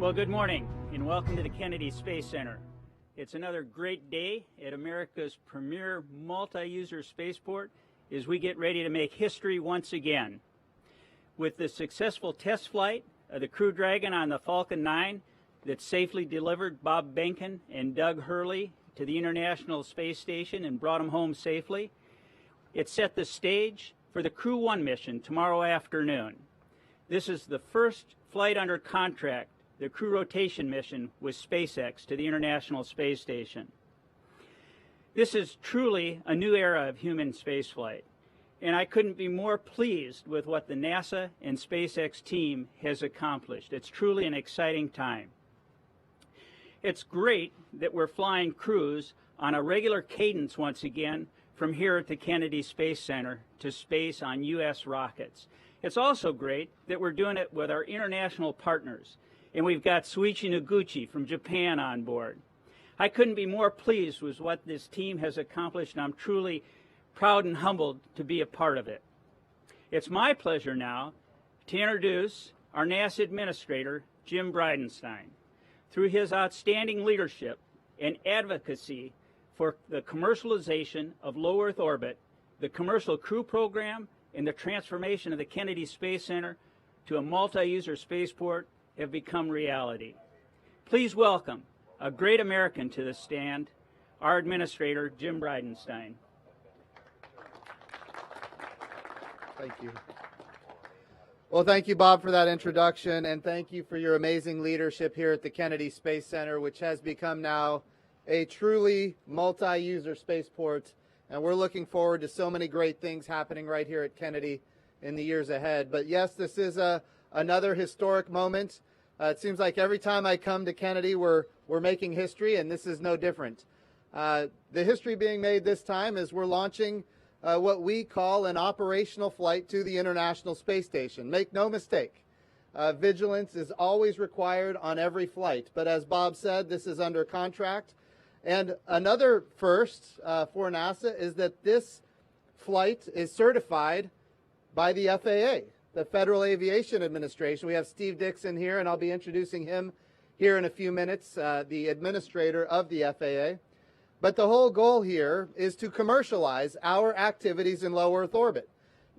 Well, good morning and welcome to the Kennedy Space Center. It's another great day at America's premier multi-user spaceport as we get ready to make history once again. With the successful test flight of the Crew Dragon on the Falcon 9 that safely delivered Bob Behnken and Doug Hurley to the International Space Station and brought them home safely, it set the stage for the Crew 1 mission tomorrow afternoon. This is the first flight under contract, the crew rotation mission with SpaceX to the International Space Station. This is truly a new era of human spaceflight, and I couldn't be more pleased with what the NASA and SpaceX team has accomplished. It's truly an exciting time. It's great that we're flying crews on a regular cadence once again from here at the Kennedy Space Center to space on U.S. rockets. It's also great that we're doing it with our international partners, and we've got Soichi Noguchi from Japan on board. I couldn't be more pleased with what this team has accomplished, and I'm truly proud and humbled to be a part of it. It's my pleasure now to introduce our NASA Administrator, Jim Bridenstine. Through his outstanding leadership and advocacy for the commercialization of low Earth orbit, the Commercial Crew Program, and the transformation of the Kennedy Space Center to a multi-user spaceport have become reality. Please welcome a great American to the stand, our Administrator, Jim Bridenstine. Thank you. Well, thank you, Bob, for that introduction, and thank you for your amazing leadership here at the Kennedy Space Center, which has become now a truly multi-user spaceport, and we're looking forward to so many great things happening right here at Kennedy in the years ahead. But yes, this is another historic moment. It seems like every time I come to Kennedy, we're making history, and this is no different. The history being made this time is we're launching what we call an operational flight to the International Space Station. Make no mistake, vigilance is always required on every flight. But as Bob said, this is under contract. And another first for NASA is that this flight is certified by the FAA, the Federal Aviation Administration. We have Steve Dickson here, and I'll be introducing him here in a few minutes, the administrator of the FAA. But the whole goal here is to commercialize our activities in low Earth orbit.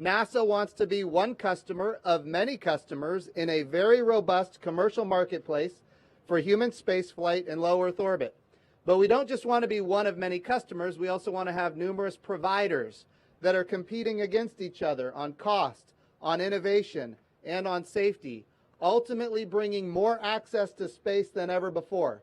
NASA wants to be one customer of many customers in a very robust commercial marketplace for human spaceflight in low Earth orbit. But we don't just want to be one of many customers, we also want to have numerous providers that are competing against each other on cost, on innovation, and on safety, ultimately bringing more access to space than ever before.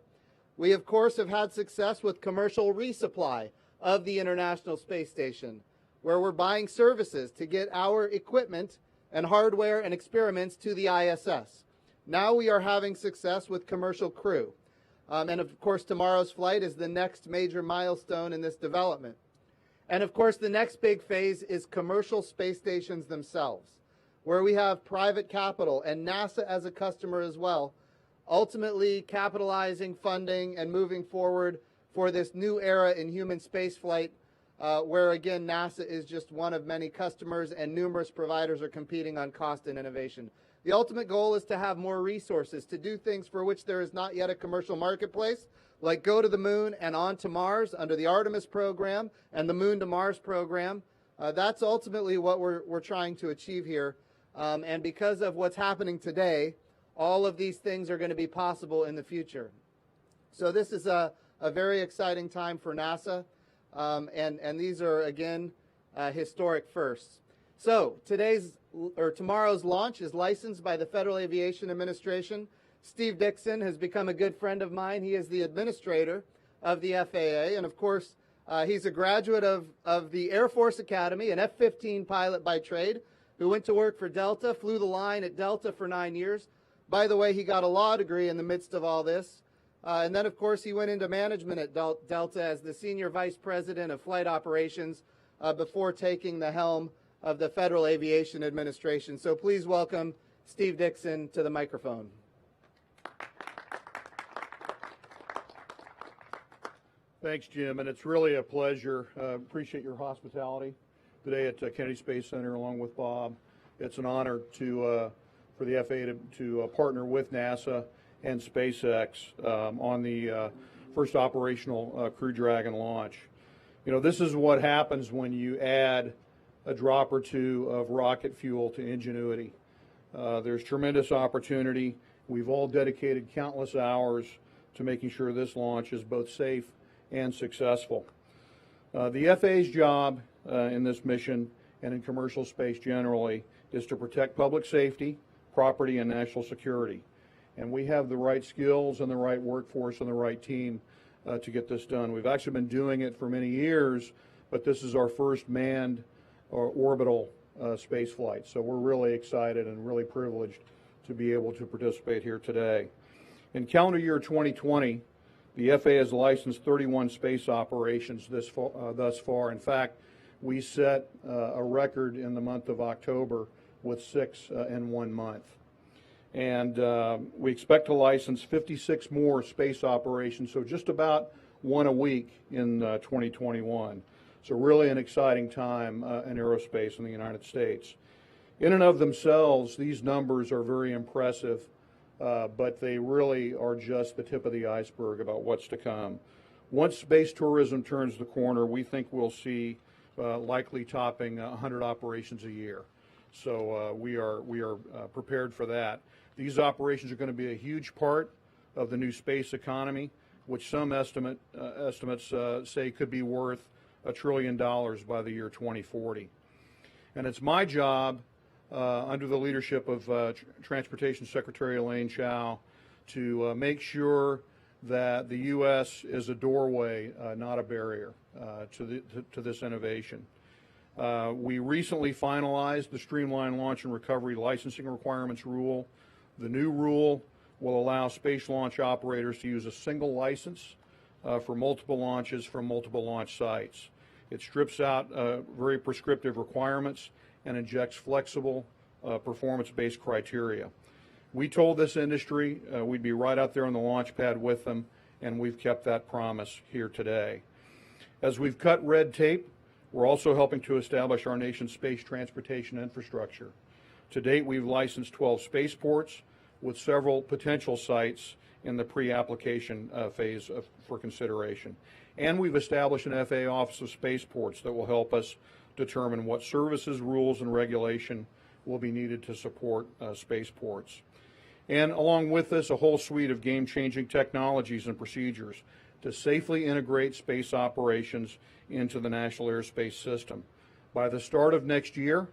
We, of course, have had success with commercial resupply of the International Space Station, where we're buying services to get our equipment and hardware and experiments to the ISS. Now we are having success with commercial crew. And of course, tomorrow's flight is the next major milestone in this development. And of course, the next big phase is commercial space stations themselves, where we have private capital and NASA as a customer as well, ultimately capitalizing, funding, and moving forward for this new era in human spaceflight, where again, NASA is just one of many customers and numerous providers are competing on cost and innovation. The ultimate goal is to have more resources to do things for which there is not yet a commercial marketplace, like go to the moon and on to Mars under the Artemis program and the Moon to Mars program. That's ultimately what we're trying to achieve here. And because of what's happening today, all of these things are going to be possible in the future. So this is a very exciting time for NASA, and these are, again, historic firsts. So tomorrow's launch is licensed by the Federal Aviation Administration. Steve Dickson has become a good friend of mine. He is the administrator of the FAA, and of course, he's a graduate of the Air Force Academy, an F-15 pilot by trade, who went to work for Delta, flew the line at Delta for 9 years. By the way, he got a law degree in the midst of all this. And then, of course, he went into management at Delta as the Senior Vice President of Flight Operations before taking the helm of the Federal Aviation Administration. So please welcome Steve Dickson to the microphone. Thanks, Jim, and it's really a pleasure. Appreciate your hospitality today at Kennedy Space Center along with Bob. It's an honor for the FAA to partner with NASA and SpaceX on the first operational Crew Dragon launch. You know, this is what happens when you add a drop or two of rocket fuel to Ingenuity. There's tremendous opportunity. We've all dedicated countless hours to making sure this launch is both safe and successful. The FAA's job in this mission and in commercial space generally is to protect public safety, property, and national security. And we have the right skills and the right workforce and the right team to get this done. We've actually been doing it for many years, but this is our first manned or orbital space flight. So we're really excited and really privileged to be able to participate here today. In calendar year 2020, the FAA has licensed 31 space operations thus far. In fact, we set a record in the month of October with 6 in 1 month. And we expect to license 56 more space operations, so just about one a week in 2021. So really an exciting time in aerospace in the United States. In and of themselves, these numbers are very impressive, but they really are just the tip of the iceberg about what's to come. Once space tourism turns the corner, we think we'll see likely topping 100 operations a year. So we are prepared for that. These operations are going to be a huge part of the new space economy, which some estimates say could be worth $1 trillion by the year 2040. And it's my job, under the leadership of Transportation Secretary Elaine Chao, to make sure that the U.S. is a doorway, not a barrier, to this innovation. We recently finalized the Streamlined Launch and Recovery Licensing Requirements Rule. The new rule will allow space launch operators to use a single license for multiple launches from multiple launch sites. It strips out very prescriptive requirements and injects flexible performance-based criteria. We told this industry we'd be right out there on the launch pad with them, and we've kept that promise here today. As we've cut red tape, we're also helping to establish our nation's space transportation infrastructure. To date, we've licensed 12 spaceports with several potential sites in the pre-application phase for consideration. And we've established an FAA Office of Spaceports that will help us determine what services, rules, and regulation will be needed to support spaceports. And along with this, a whole suite of game-changing technologies and procedures to safely integrate space operations into the National Airspace System. By the start of next year,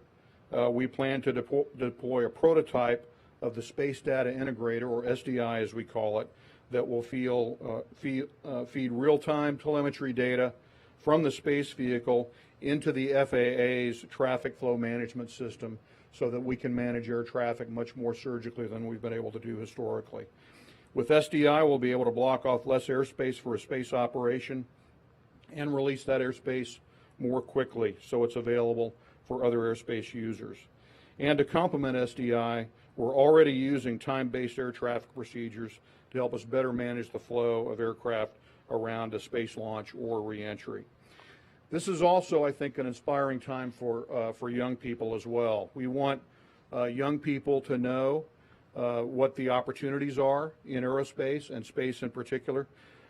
we plan to deploy a prototype of the Space Data Integrator, or SDI as we call it, that will feed real-time telemetry data from the space vehicle into the FAA's traffic flow management system so that we can manage air traffic much more surgically than we've been able to do historically. With SDI, we'll be able to block off less airspace for a space operation and release that airspace more quickly so it's available for other airspace users. And to complement SDI, we're already using time-based air traffic procedures to help us better manage the flow of aircraft around a space launch or reentry. This is also, I think, an inspiring time for young people as well. We want young people to know what the opportunities are in aerospace and space in particular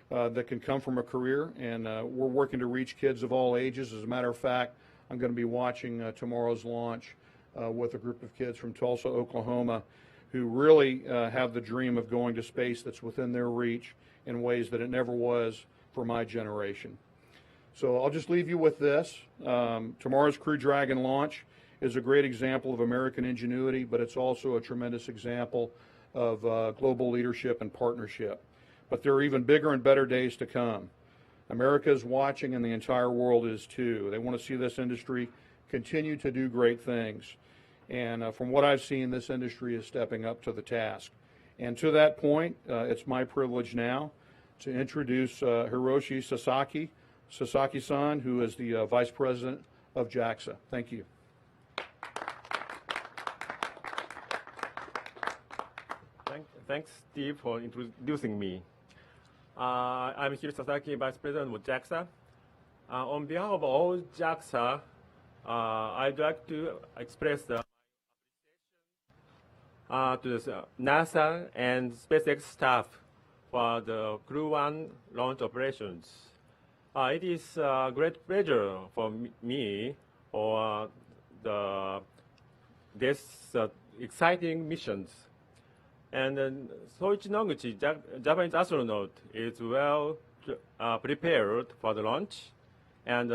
that can come from a career, and we're working to reach kids of all ages. As a matter of fact, I'm going to be watching tomorrow's launch with a group of kids from Tulsa, Oklahoma, who really have the dream of going to space that's within their reach in ways that it never was for my generation. So I'll just leave you with this. Tomorrow's Crew Dragon launch is a great example of American ingenuity, but it's also a tremendous example of global leadership and partnership. But there are even bigger and better days to come. America is watching, and the entire world is too. They want to see this industry continue to do great things. And from what I've seen, this industry is stepping up to the task. And to that point, it's my privilege now to introduce Hiroshi Sasaki-san, who is the Vice President of JAXA. Thank you. Thanks, Steve, for introducing me. I'm Hiroshi Sasaki, Vice President of JAXA. On behalf of all JAXA, I'd like to express the to the NASA and SpaceX staff for the Crew 1 launch operations. It is a great pleasure for me for this exciting missions. And Soichi Noguchi, Japanese astronaut, is well prepared for the launch. And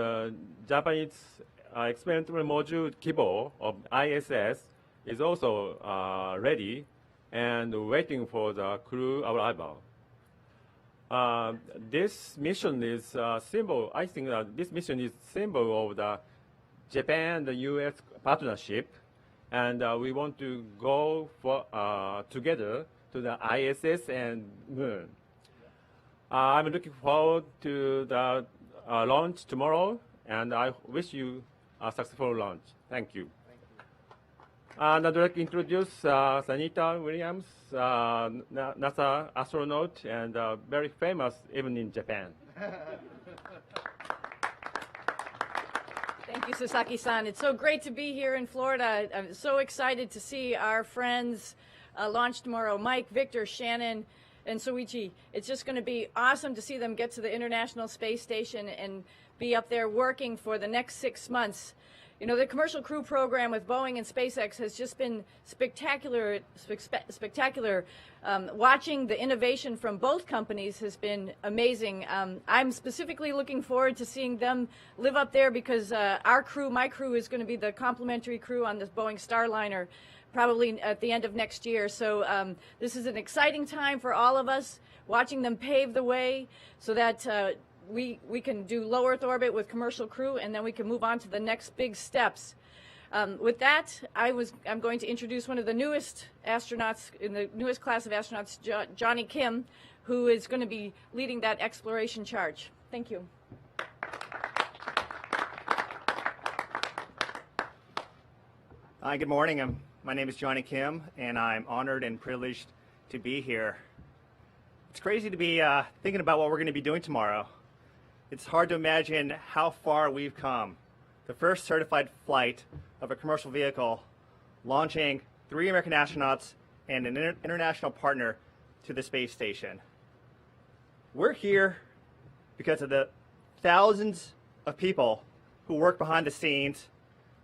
Japanese experimental module Kibo of ISS is also ready and waiting for the crew arrival. This mission is a symbol. I think that this mission is symbol of the Japan and the U.S. partnership, and we want to go for, together to the ISS and Moon. I'm looking forward to the launch tomorrow, and I wish you a successful launch. Thank you. And I'd like to introduce Sanita Williams, NASA astronaut, and very famous even in Japan. Thank you, Sasaki-san. It's so great to be here in Florida. I'm so excited to see our friends launch tomorrow. Mike, Victor, Shannon, and Soichi. It's just going to be awesome to see them get to the International Space Station and be up there working for the next 6 months. You know, the Commercial Crew Program with Boeing and SpaceX has just been spectacular. Watching the innovation from both companies has been amazing. I'm specifically looking forward to seeing them live up there because our crew, my crew, is going to be the complimentary crew on this Boeing Starliner probably at the end of next year. So this is an exciting time for all of us, watching them pave the way so that we can do low Earth orbit with Commercial Crew, and then we can move on to the next big steps. With that, I'm going to introduce one of the newest astronauts in the newest class of astronauts, Johnny Kim, who is going to be leading that exploration charge. Thank you. Hi, good morning. My name is Johnny Kim, and I'm honored and privileged to be here. It's crazy to be thinking about what we're going to be doing tomorrow. It's hard to imagine how far we've come. The first certified flight of a commercial vehicle, launching 3 American astronauts and an international partner to the space station. We're here because of the thousands of people who work behind the scenes.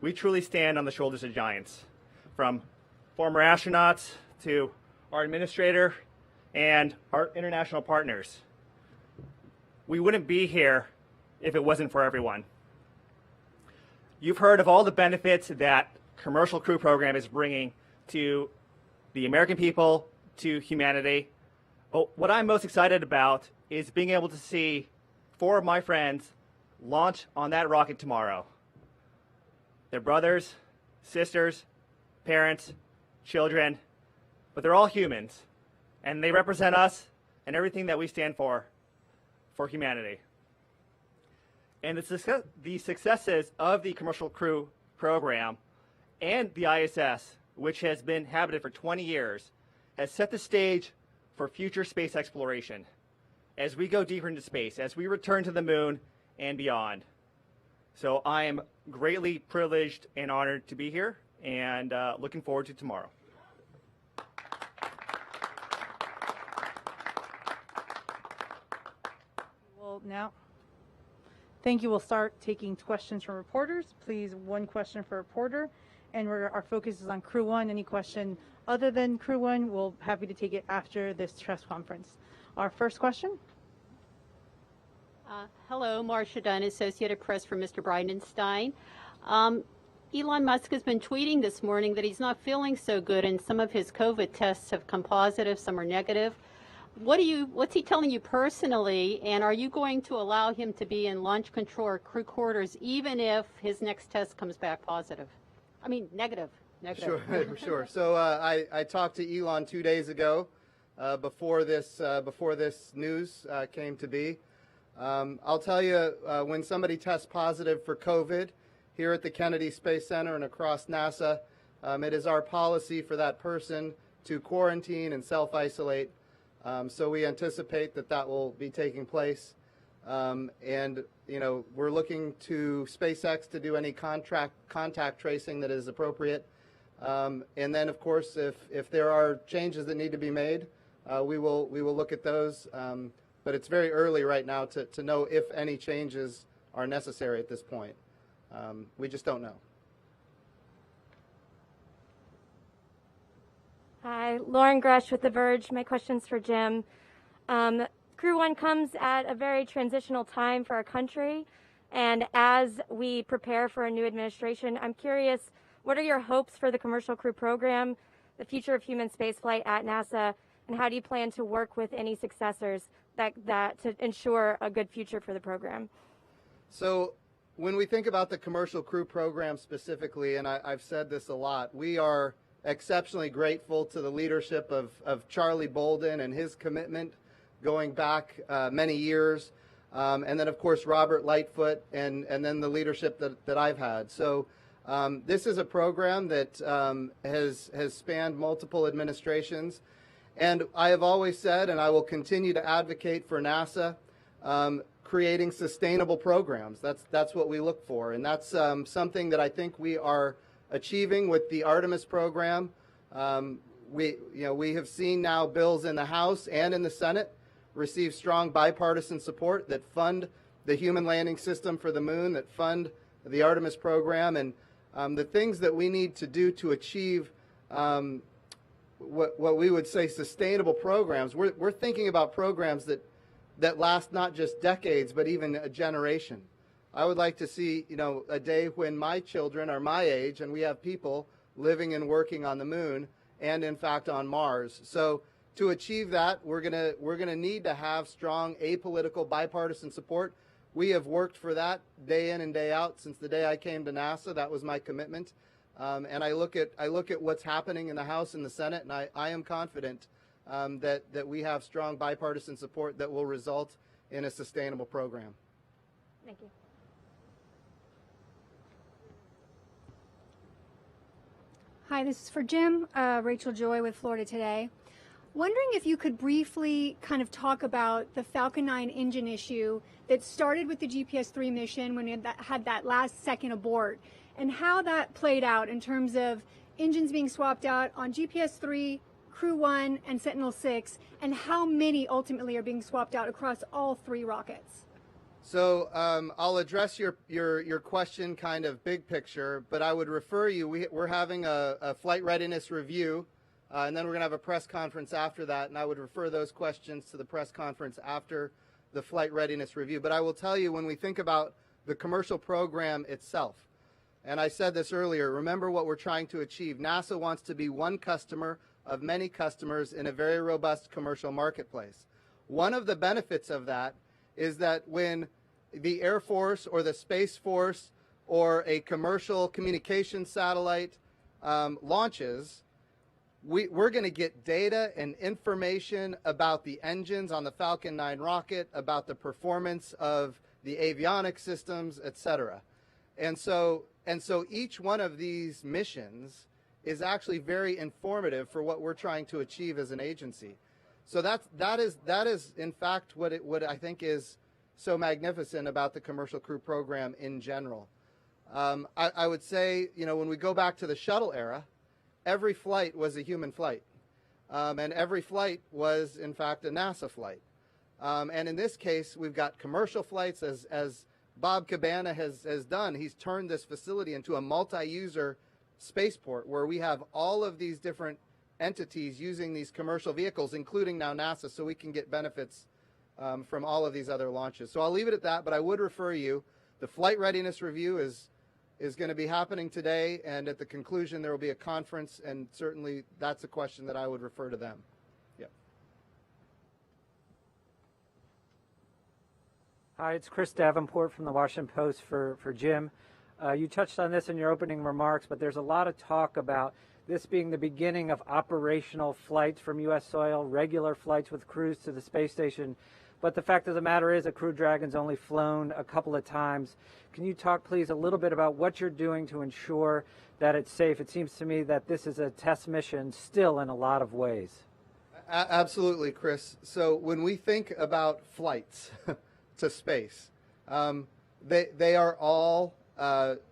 We truly stand on the shoulders of giants, from former astronauts to our administrator and our international partners. We wouldn't be here if it wasn't for everyone. You've heard of all the benefits that Commercial Crew Program is bringing to the American people, to humanity. But what I'm most excited about is being able to see 4 of my friends launch on that rocket tomorrow. They're brothers, sisters, parents, children, but they're all humans, and they represent us and everything that we stand for humanity. And the successes of the Commercial Crew Program and the ISS, which has been inhabited for 20 years, has set the stage for future space exploration as we go deeper into space, as we return to the moon and beyond. So I am greatly privileged and honored to be here, and looking forward to tomorrow. Now, thank you. We'll start taking questions from reporters. Please, 1 question for reporter. And our focus is on Crew 1. Any question other than Crew 1, we'll be happy to take it after this press conference. Our first question. Hello, Marcia Dunn, Associated Press for Mr. Bridenstine. Elon Musk has been tweeting this morning that he's not feeling so good, and some of his COVID tests have come positive, some are negative. What's he telling you personally, and are you going to allow him to be in launch control or crew quarters even if his next test comes back positive? I mean, negative. Sure. So I talked to Elon 2 days ago before this news came to be. I'll tell you, when somebody tests positive for COVID here at the Kennedy Space Center and across NASA, it is our policy for that person to quarantine and self-isolate. So we anticipate that will be taking place. And, you know, we're looking to SpaceX to do any contact tracing that is appropriate. And then, of course, if there are changes that need to be made, we will look at those. But it's very early right now to know if any changes are necessary at this point. We just don't know. Hi, Lauren Grush with The Verge. My question's for Jim. Crew One comes at a very transitional time for our country, and as we prepare for a new administration, I'm curious, what are your hopes for the Commercial Crew Program, the future of human spaceflight at NASA, and how do you plan to work with any successors that to ensure a good future for the program? So when we think about the Commercial Crew Program specifically, and I've said this a lot, we are exceptionally grateful to the leadership of Charlie Bolden and his commitment going back many years, and then of course Robert Lightfoot, and then the leadership that I've had. So this is a program that has spanned multiple administrations, and I have always said, and I will continue to advocate for NASA creating sustainable programs. That's what we look for, and that's something that I think we are achieving with the Artemis program. We have seen now bills in the House and in the Senate receive strong bipartisan support that fund the human landing system for the moon, that fund the Artemis program, and the things that we need to do to achieve what we would say sustainable programs. We're thinking about programs that last not just decades, but even a generation. I would like to see, a day when my children are my age and we have people living and working on the moon and in fact on Mars. So to achieve that, we're gonna need to have strong apolitical bipartisan support. We have worked for that day in and day out since the day I came to NASA. That was my commitment. And I look at what's happening in the House and the Senate, and I am confident that we have strong bipartisan support that will result in a sustainable program. Thank you. Hi, this is for Jim. Rachel Joy with Florida Today. Wondering if you could briefly kind of talk about the Falcon 9 engine issue that started with the GPS-3 mission when it had that last second abort, and how that played out in terms of engines being swapped out on GPS-3, Crew 1, and Sentinel-6, and how many ultimately are being swapped out across all 3 rockets. So I'll address your question kind of big picture, but I would refer you, we're having a flight readiness review, and then we're going to have a press conference after that, and I would refer those questions to the press conference after the flight readiness review. But I will tell you, when we think about the commercial program itself, and I said this earlier, remember what we're trying to achieve. NASA wants to be one customer of many customers in a very robust commercial marketplace. One of the benefits of that is that when the Air Force or the Space Force or a commercial communication satellite launches, we're going to get data and information about the engines on the Falcon 9 rocket, about the performance of the avionics systems, etc. And so each one of these missions is actually very informative for what we're trying to achieve as an agency. So that is in fact what I think is so magnificent about the Commercial Crew Program in general. I would say, when we go back to the shuttle era, every flight was a human flight, and every flight was in fact a NASA flight. And in this case, we've got commercial flights, as Bob Cabana has done. He's turned this facility into a multi-user spaceport where we have all of these different entities using these commercial vehicles, including now NASA, so we can get benefits from all of these other launches. So I'll leave it at that, but I would refer you, the flight readiness review is going to be happening today, and at the conclusion there will be a conference, and certainly that's a question that I would refer to them. Yeah. Hi, it's Chris Davenport from the Washington Post for Jim. You touched on this in your opening remarks, but there's a lot of talk about this being the beginning of operational flights from U.S. soil, regular flights with crews to the space station. But the fact of the matter is, a Crew Dragon's only flown a couple of times. Can you talk, please, a little bit about what you're doing to ensure that it's safe? It seems to me that this is a test mission still in a lot of ways. Absolutely, Chris. So when we think about flights to space, they are all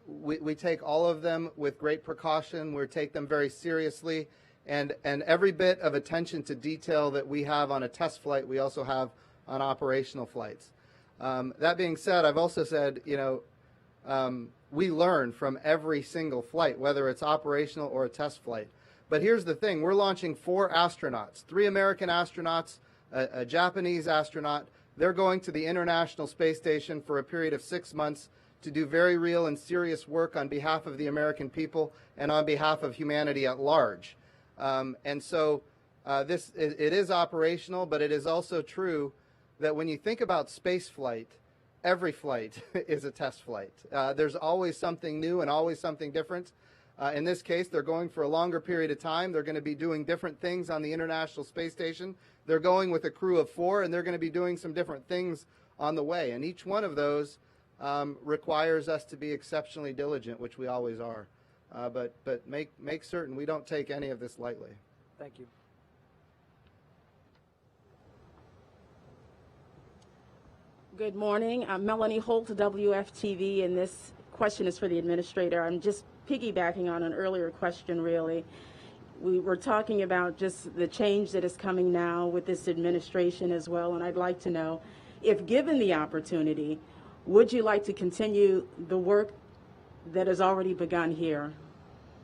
we take all of them with great precaution. We take them very seriously. And every bit of attention to detail that we have on a test flight, we also have on operational flights. That being said, I've also said, we learn from every single flight, whether it's operational or a test flight. But here's the thing. We're launching 4 astronauts, 3 American astronauts, a Japanese astronaut. They're going to the International Space Station for a period of 6 months to do very real and serious work on behalf of the American people and on behalf of humanity at large. And so it is operational, but it is also true that when you think about space flight, every flight is a test flight. There's always something new and always something different. In this case, they're going for a longer period of time. They're going to be doing different things on the International Space Station. They're going with a crew of 4, and they're going to be doing some different things on the way. And each one of those requires us to be exceptionally diligent, which we always are. But make certain we don't take any of this lightly. Thank you. Good morning. I'm Melanie Holt, WFTV, and this question is for the administrator. I'm just piggybacking on an earlier question, really. We were talking about just the change that is coming now with this administration as well, and I'd like to know, if given the opportunity, would you like to continue the work that has already begun here?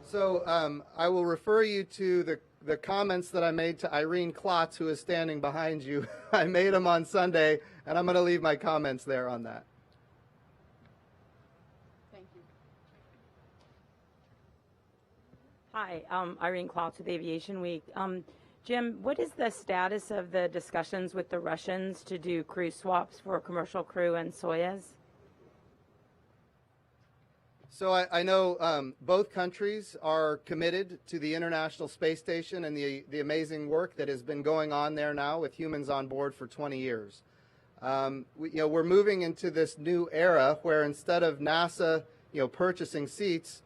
So I will refer you to the comments that I made to Irene Klotz, who is standing behind you. I made them on Sunday, and I'm going to leave my comments there on that. Thank you. Hi, Irene Klotz with Aviation Week. Jim, what is the status of the discussions with the Russians to do crew swaps for Commercial Crew and Soyuz? So I know both countries are committed to the International Space Station and the amazing work that has been going on there now with humans on board for 20 years. We're moving into this new era where instead of NASA purchasing seats,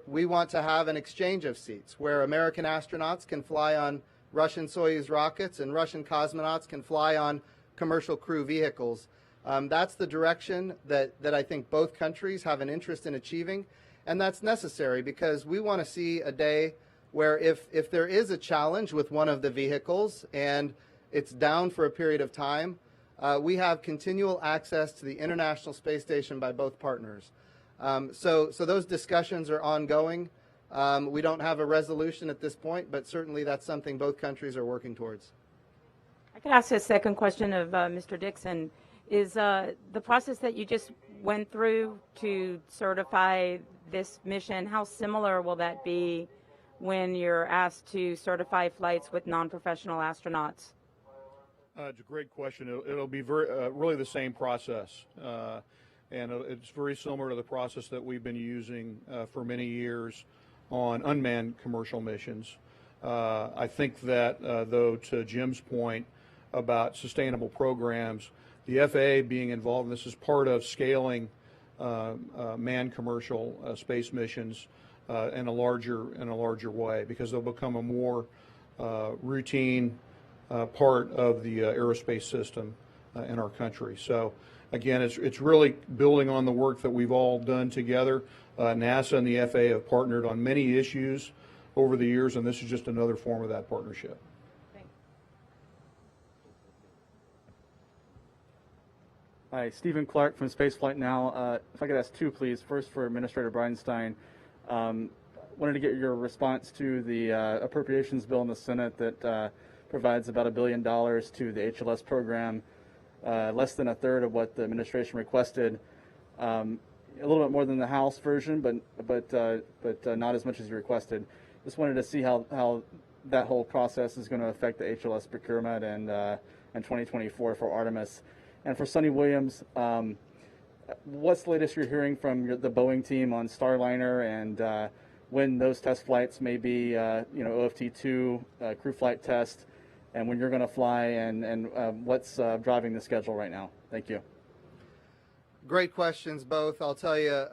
we want to have an exchange of seats where American astronauts can fly on Russian Soyuz rockets and Russian cosmonauts can fly on Commercial Crew vehicles. That's the direction that I think both countries have an interest in achieving, and that's necessary because we want to see a day where if there is a challenge with one of the vehicles and it's down for a period of time, we have continual access to the International Space Station by both partners. So those discussions are ongoing. We don't have a resolution at this point, but certainly that's something both countries are working towards. I could ask a second question of Mr. Dixon. Is the process that you just went through to certify this mission, how similar will that be when you're asked to certify flights with non-professional astronauts? It's a great question. It'll be really the same process. And it's very similar to the process that we've been using for many years on unmanned commercial missions. I think that, though, to Jim's point about sustainable programs, the FAA being involved in this is part of scaling manned commercial space missions in a larger way, because they'll become a more routine part of the aerospace system in our country. So again, it's really building on the work that we've all done together. NASA and the FAA have partnered on many issues over the years, and this is just another form of that partnership. Hi, Stephen Clark from Spaceflight Now. If I could ask 2, please. First, for Administrator Bridenstine, wanted to get your response to the appropriations bill in the Senate that provides about $1 billion to the HLS program, less than a third of what the administration requested. A little bit more than the House version, but not as much as you requested. Just wanted to see how that whole process is going to affect the HLS procurement and 2024 for Artemis. And for Sonny Williams, what's the latest you're hearing from the Boeing team on Starliner and when those test flights may be, OFT-2 crew flight test, and when you're going to fly, and what's driving the schedule right now? Thank you. Great questions, both. I'll tell you,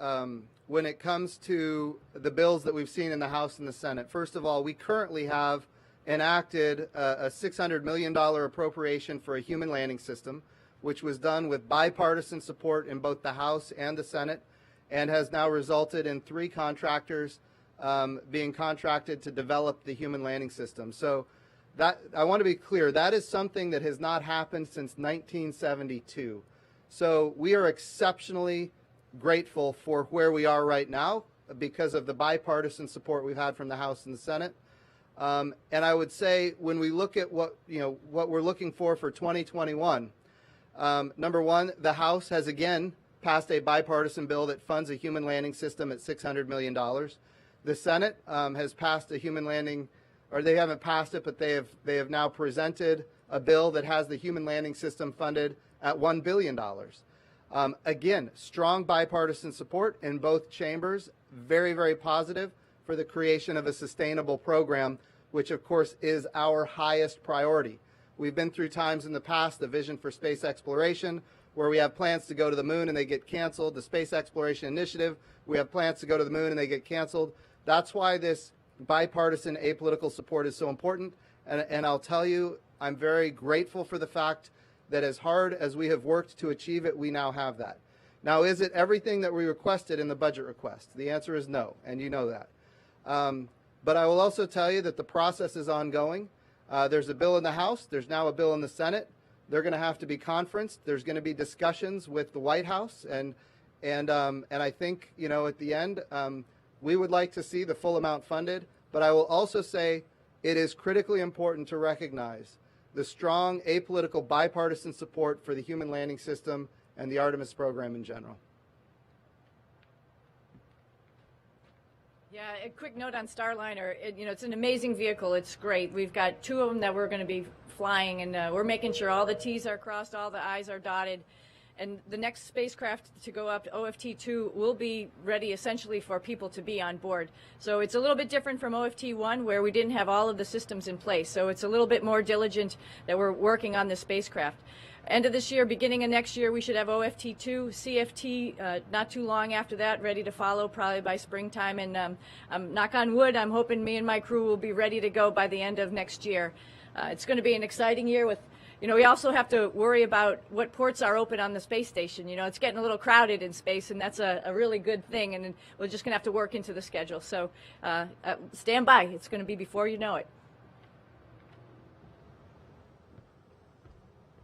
when it comes to the bills that we've seen in the House and the Senate, first of all, we currently have enacted a $600 million appropriation for a human landing system, which was done with bipartisan support in both the House and the Senate. and has now resulted in 3 contractors being contracted to develop the human landing system. So that, I want to be clear, that is something that has not happened since 1972. So we are exceptionally grateful for where we are right now because of the bipartisan support we've had from the House and the Senate. And I would say when we look at what we're looking for 2021, number one, the House has again passed a bipartisan bill that funds a human landing system at $600 million. The Senate has passed a human landing, or they haven't passed it, but they have now presented a bill that has the human landing system funded at $1 billion. Again, strong bipartisan support in both chambers, very, very positive for the creation of a sustainable program, which of course is our highest priority. We've been through times in the past, the Vision for Space Exploration, where we have plans to go to the moon and they get canceled. The Space Exploration Initiative, we have plans to go to the moon and they get canceled. That's why this bipartisan apolitical support is so important. And I'll tell you, I'm very grateful for the fact that as hard as we have worked to achieve it, we now have that. Now, is it everything that we requested in the budget request? The answer is no, and you know that. But I will also tell you that the process is ongoing. There's a bill in the House. There's now a bill in the Senate. They're going to have to be conferenced. There's going to be discussions with the White House, and I think, you know, at the end, we would like to see the full amount funded. But I will also say it is critically important to recognize the strong apolitical bipartisan support for the human landing system and the Artemis program in general. Yeah, a quick note on Starliner. It's an amazing vehicle. It's great. We've got 2 of them that we're going to be flying, and we're making sure all the T's are crossed, all the I's are dotted. And the next spacecraft to go up to OFT-2 will be ready essentially for people to be on board. So it's a little bit different from OFT-1, where we didn't have all of the systems in place. So it's a little bit more diligent that we're working on this spacecraft. End of this year, beginning of next year, we should have OFT-2, CFT not too long after that, ready to follow probably by springtime. And knock on wood, I'm hoping me and my crew will be ready to go by the end of next year. It's going to be an exciting year with, we also have to worry about what ports are open on the space station. It's getting a little crowded in space, and that's a really good thing, and we're just going to have to work into the schedule. So stand by. It's going to be before you know it.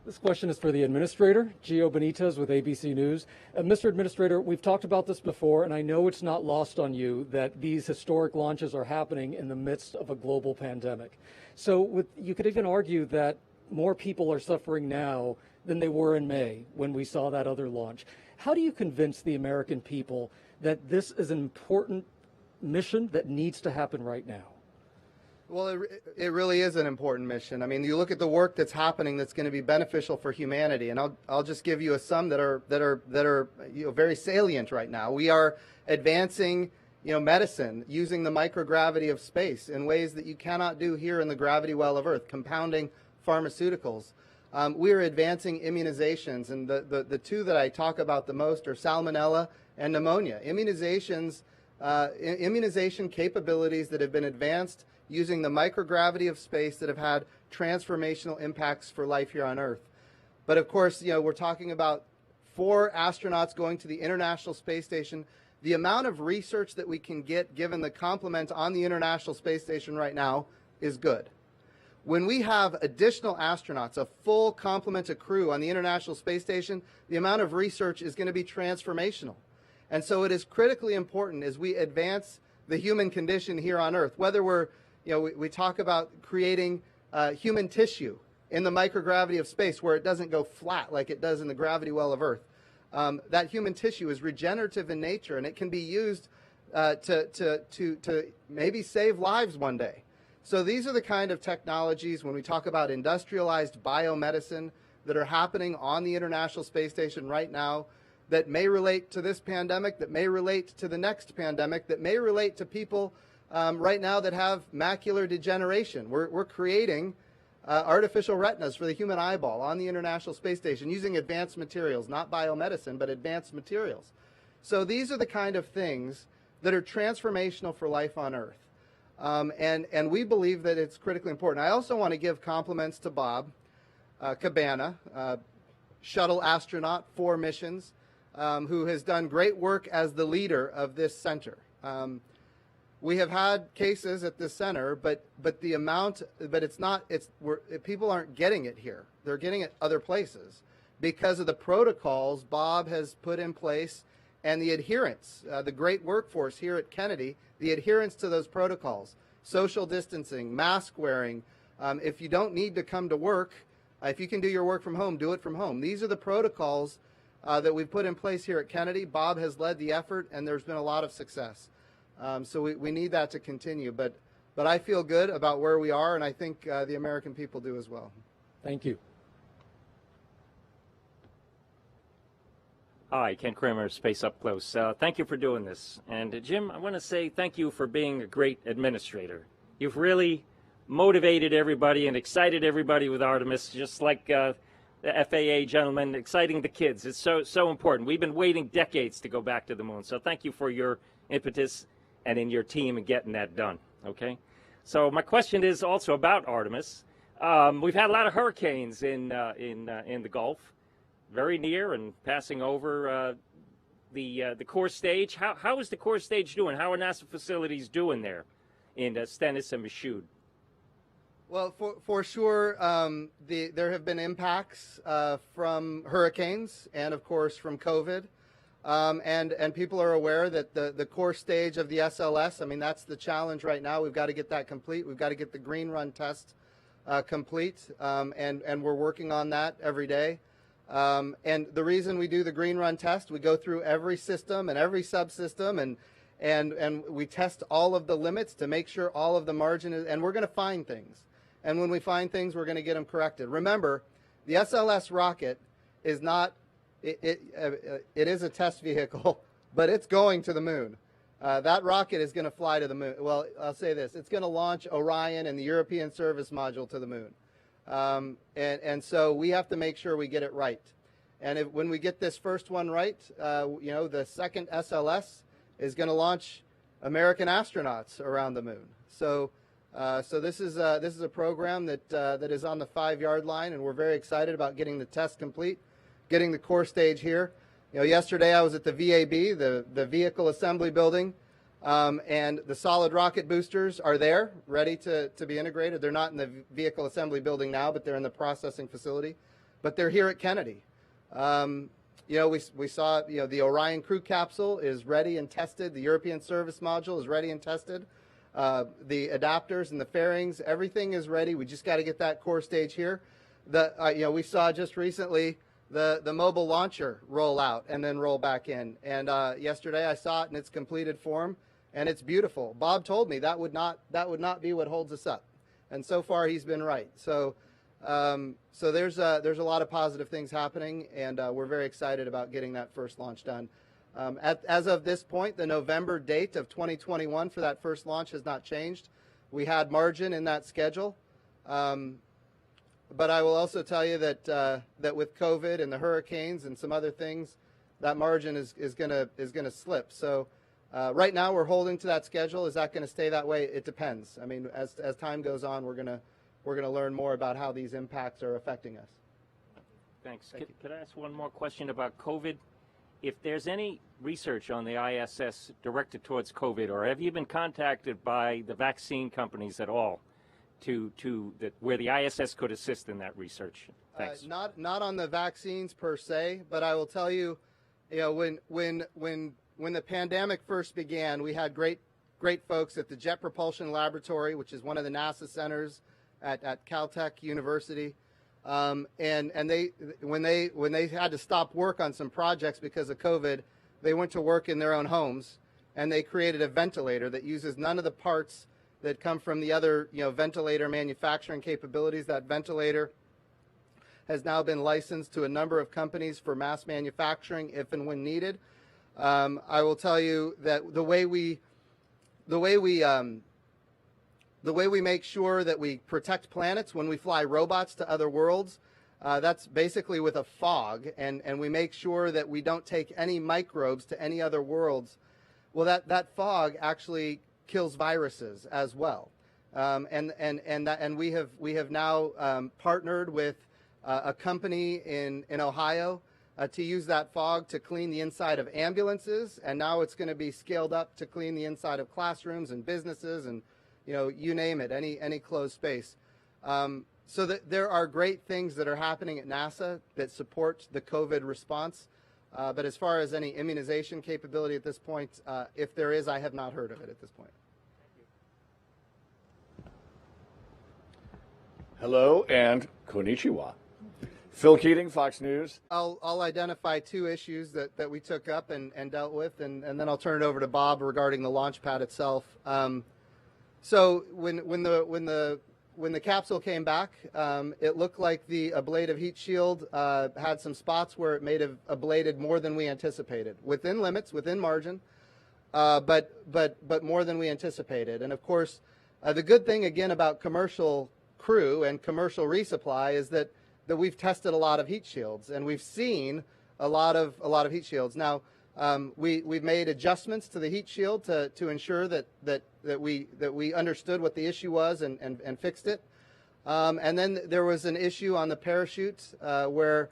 This question is for the Administrator, Gio Benitez with ABC News. Mr. Administrator, we've talked about this before, and I know it's not lost on you that these historic launches are happening in the midst of a global pandemic. So you could even argue that more people are suffering now than they were in May when we saw that other launch. How do you convince the American people that this is an important mission that needs to happen right now? Well, it really is an important mission. I mean, you look at the work that's happening that's going to be beneficial for humanity, and I'll just give you some that are very salient right now. We are advancing medicine using the microgravity of space in ways that you cannot do here in the gravity well of Earth, compounding pharmaceuticals. We are advancing immunizations, and the 2 that I talk about the most are salmonella and pneumonia. Immunization capabilities that have been advanced using the microgravity of space that have had transformational impacts for life here on Earth. But of course, we're talking about 4 astronauts going to the International Space Station. The amount of research that we can get given the complement on the International Space Station right now is good. When we have additional astronauts, a full complement of crew on the International Space Station, the amount of research is going to be transformational. And so it is critically important as we advance the human condition here on Earth, whether we're, we talk about creating human tissue in the microgravity of space where it doesn't go flat like it does in the gravity well of Earth. That human tissue is regenerative in nature, and it can be used to maybe save lives one day. So these are the kind of technologies, when we talk about industrialized biomedicine, that are happening on the International Space Station right now, that may relate to this pandemic, that may relate to the next pandemic, that may relate to people right now that have macular degeneration. We're creating artificial retinas for the human eyeball on the International Space Station using advanced materials, not biomedicine, but advanced materials. So these are the kind of things that are transformational for life on Earth. And we believe that it's critically important. I also want to give compliments to Bob Cabana, shuttle astronaut, 4 missions. who has done great work as the leader of this center. We have had cases at this center, but people aren't getting it here. They're getting it other places because of the protocols Bob has put in place and the adherence, the great workforce here at Kennedy, the adherence to those protocols, social distancing, mask wearing. If you don't need to come to work, if you can do your work from home, do it from home. These are the protocols that we've put in place here at Kennedy. Bob has led the effort, and there's been a lot of success. So we need that to continue. But I feel good about where we are, and I think the American people do as well. Thank you. Hi, Ken Kramer, Space Up Close. Thank you for doing this. And Jim, I want to say thank you for being a great administrator. You've really motivated everybody and excited everybody with Artemis, just like the FAA gentleman exciting the kids. It's so important. We've been waiting decades to go back to the moon. So thank you for your impetus and in your team in getting that done. Okay. So my question is also about Artemis. We've had a lot of hurricanes in the Gulf, very near and passing over the core stage. How is the core stage doing? How are NASA facilities doing there in Stennis and Michoud? Well, for sure, there have been impacts from hurricanes and, of course, from COVID. And people are aware that the core stage of the SLS, I mean, that's the challenge right now. We've got to get that complete. We've got to get the green run test complete, and we're working on that every day. And the reason we do the green run test, we go through every system and every subsystem, and we test all of the limits to make sure all of the margin is, and we're going to find things. And when we find things, we're going to get them corrected. Remember, the SLS rocket is not, it is a test vehicle, but it's going to the moon. That rocket is going to fly to the moon. Well, I'll say this, it's going to launch Orion and the European Service Module to the moon. And so we have to make sure we get it right. And when we get this first one right, the second SLS is going to launch American astronauts around the moon. So this is a program that is on the 5-yard line, and we're very excited about getting the test complete, getting the core stage here. Yesterday I was at the VAB, the Vehicle Assembly Building, and the solid rocket boosters are there, ready to be integrated. They're not in the Vehicle Assembly Building now, but they're in the processing facility. But they're here at Kennedy. We saw the Orion crew capsule is ready and tested. The European Service Module is ready and tested. The adapters and the fairings, everything is ready. We just got to get that core stage here. We saw just recently the mobile launcher roll out and then roll back in. And yesterday I saw it in its completed form, and it's beautiful. Bob told me that would not be what holds us up, and so far he's been right. So there's a lot of positive things happening, and we're very excited about getting that first launch done. As of this point, the November date of 2021 for that first launch has not changed. We had margin in that schedule. But I will also tell you that with COVID and the hurricanes and some other things, that margin is going to slip. So right now we're holding to that schedule. Is that going to stay that way? It depends. I mean, as time goes on, we're going to learn more about how these impacts are affecting us. Thanks. Could I ask one more question about COVID? If there's any research on the ISS directed towards COVID, or have you been contacted by the vaccine companies at all? Where the ISS could assist in that research? Thanks. Not on the vaccines per se, but I will tell you, when the pandemic first began, we had great folks at the Jet Propulsion Laboratory, which is one of the NASA centers at Caltech University, and they when they had to stop work on some projects because of COVID, they went to work in their own homes, and they created a ventilator that uses none of the parts that come from the other, ventilator manufacturing capabilities. That ventilator has now been licensed to a number of companies for mass manufacturing if and when needed. I will tell you that the way we make sure that we protect planets when we fly robots to other worlds, that's basically with a fog, and we make sure that we don't take any microbes to any other worlds. Well, that fog actually kills viruses as well, and we have now partnered with a company in Ohio to use that fog to clean the inside of ambulances, and now it's going to be scaled up to clean the inside of classrooms and businesses and, you name it, any closed space. So that there are great things that are happening at NASA that support the COVID response. But as far as any immunization capability at this point, if there is, I have not heard of it at this point. Hello and konnichiwa. Phil Keating, Fox News. I'll identify two issues that we took up and dealt with, and then I'll turn it over to Bob regarding the launch pad itself. So when the capsule came back, it looked like the ablative heat shield had some spots where it may have ablated more than we anticipated, within limits, within margin, but more than we anticipated. And of course, the good thing again about commercial crew and commercial resupply is that we've tested a lot of heat shields, and we've seen a lot of heat shields. Now, we've made adjustments to the heat shield to ensure that we understood what the issue was and fixed it. And then there was an issue on the parachute where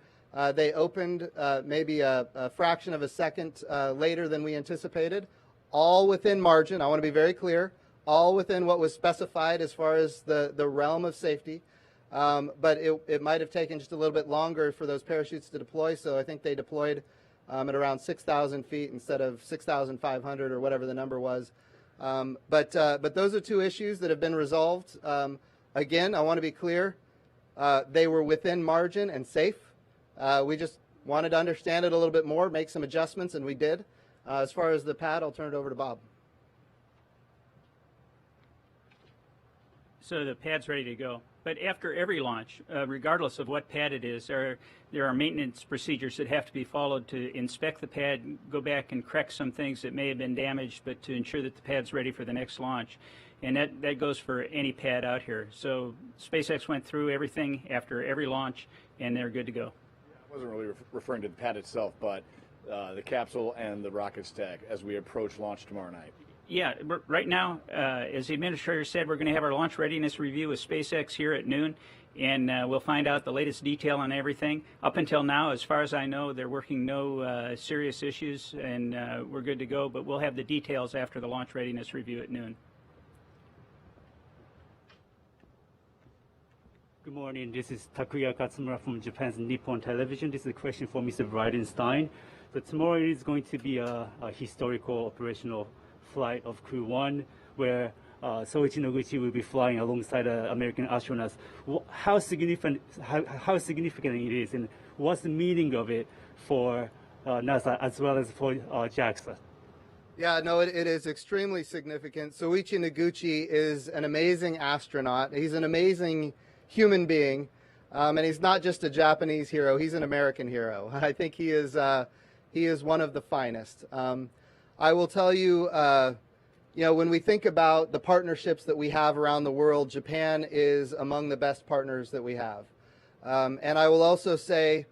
they opened maybe a fraction of a second later than we anticipated, all within margin. I want to be very clear, all within what was specified as far as the realm of safety. But it might have taken just a little bit longer for those parachutes to deploy, so I think they deployed at around 6,000 feet instead of 6,500 or whatever the number was. But those are two issues that have been resolved. Again, I want to be clear, they were within margin and safe. We just wanted to understand it a little bit more, make some adjustments, and we did. As far as the pad, I'll turn it over to Bob. So the pad's ready to go. But after every launch, regardless of what pad it is, there are maintenance procedures that have to be followed to inspect the pad, go back and correct some things that may have been damaged, but to ensure that the pad's ready for the next launch. And that goes for any pad out here. So SpaceX went through everything after every launch, and they're good to go. I wasn't really referring to the pad itself, but the capsule and the rocket stack as we approach launch tomorrow night. Yeah, right now, as the administrator said, we're going to have our launch readiness review with SpaceX here at noon, and we'll find out the latest detail on everything. Up until now, as far as I know, they're working no serious issues, and we're good to go, but we'll have the details after the launch readiness review at noon. Good morning. This is Takuya Katsumura from Japan's Nippon Television. This is a question for Mr. Bridenstine. So tomorrow is going to be a historical operational flight of Crew 1, where Soichi Noguchi will be flying alongside American astronauts. How significant it is, and what's the meaning of it for NASA as well as for JAXA? Yeah, no, it is extremely significant. Soichi Noguchi is an amazing astronaut. He's an amazing human being, and he's not just a Japanese hero. He's an American hero. I think he is one of the finest. I will tell you, when we think about the partnerships that we have around the world, Japan is among the best partners that we have. And I will also say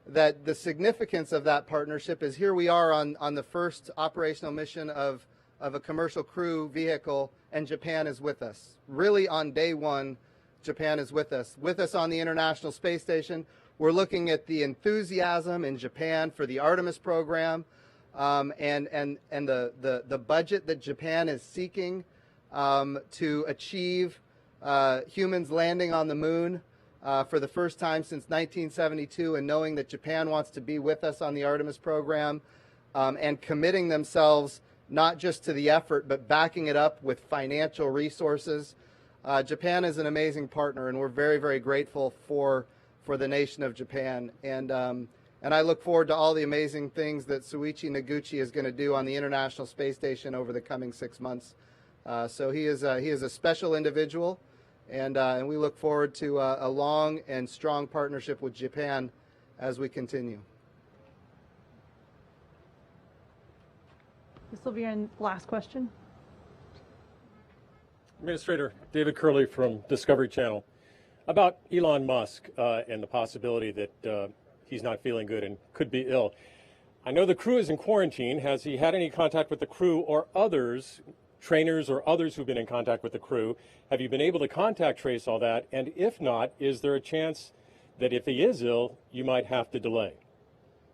that the significance of that partnership is here we are on the first operational mission of a commercial crew vehicle, and Japan is with us. Really on day one, Japan is with us on the International Space Station. We're looking at the enthusiasm in Japan for the Artemis program. And the budget that Japan is seeking to achieve humans landing on the moon for the first time since 1972, and knowing that Japan wants to be with us on the Artemis program and committing themselves not just to the effort but backing it up with financial resources. Japan is an amazing partner, and we're very, very grateful for the nation of Japan. And I look forward to all the amazing things that Soichi Noguchi is going to do on the International Space Station over the coming 6 months. So he is a special individual, and we look forward to a long and strong partnership with Japan as we continue. This will be our last question. Administrator David Curley from Discovery Channel. About Elon Musk and the possibility that he's not feeling good and could be ill. I know the crew is in quarantine. Has he had any contact with the crew or others, trainers or others who've been in contact with the crew? Have you been able to contact trace all that? And if not, is there a chance that if he is ill, you might have to delay?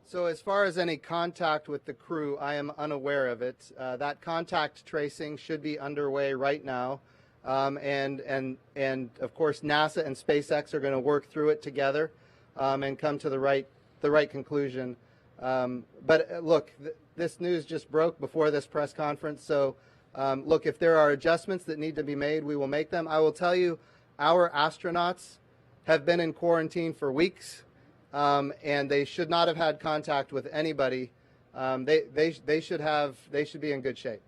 So as far as any contact with the crew, I am unaware of it. That contact tracing should be underway right now. And of course, NASA and SpaceX are going to work through it together and come to the right conclusion. But look, this news just broke before this press conference. So look, if there are adjustments that need to be made, we will make them. I will tell you, our astronauts have been in quarantine for weeks. And they should not have had contact with anybody. They should be in good shape.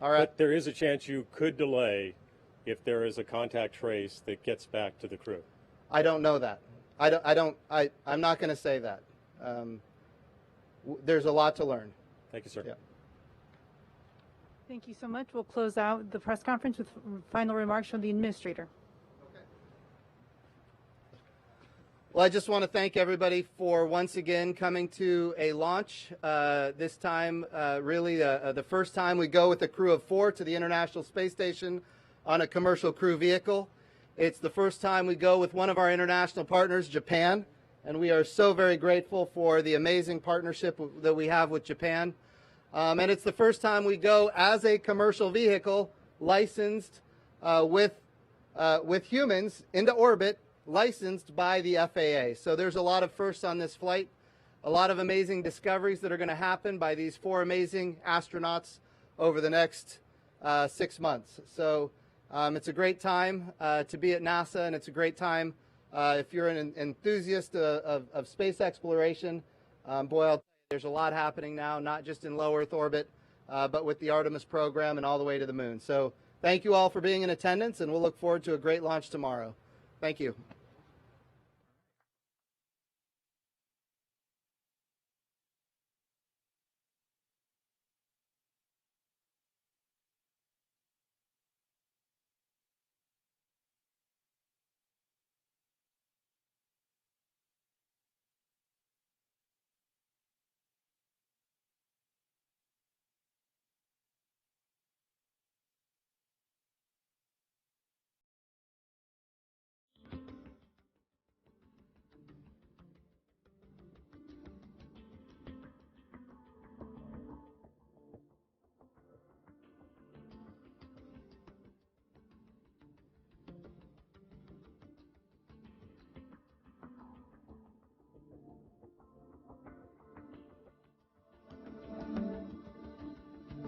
All right. But there is a chance you could delay if there is a contact trace that gets back to the crew. I don't know that. I'm not going to say that. There's a lot to learn. Thank you, sir. Yeah. Thank you so much. We'll close out the press conference with final remarks from the administrator. Well, I just want to thank everybody for once again coming to a launch. This time, really the first time we go with a crew of 4 to the International Space Station on a commercial crew vehicle. It's the first time we go with one of our international partners, Japan, and we are so very grateful for the amazing partnership that we have with Japan. And it's the first time we go as a commercial vehicle licensed with humans into orbit, licensed by the FAA. So there's a lot of firsts on this flight, a lot of amazing discoveries that are going to happen by these 4 amazing astronauts over the next 6 months. So it's a great time to be at NASA, and it's a great time if you're an enthusiast of space exploration. Boy, I'll tell you, there's a lot happening now, not just in low Earth orbit, but with the Artemis program and all the way to the moon. So thank you all for being in attendance, and we'll look forward to a great launch tomorrow. Thank you.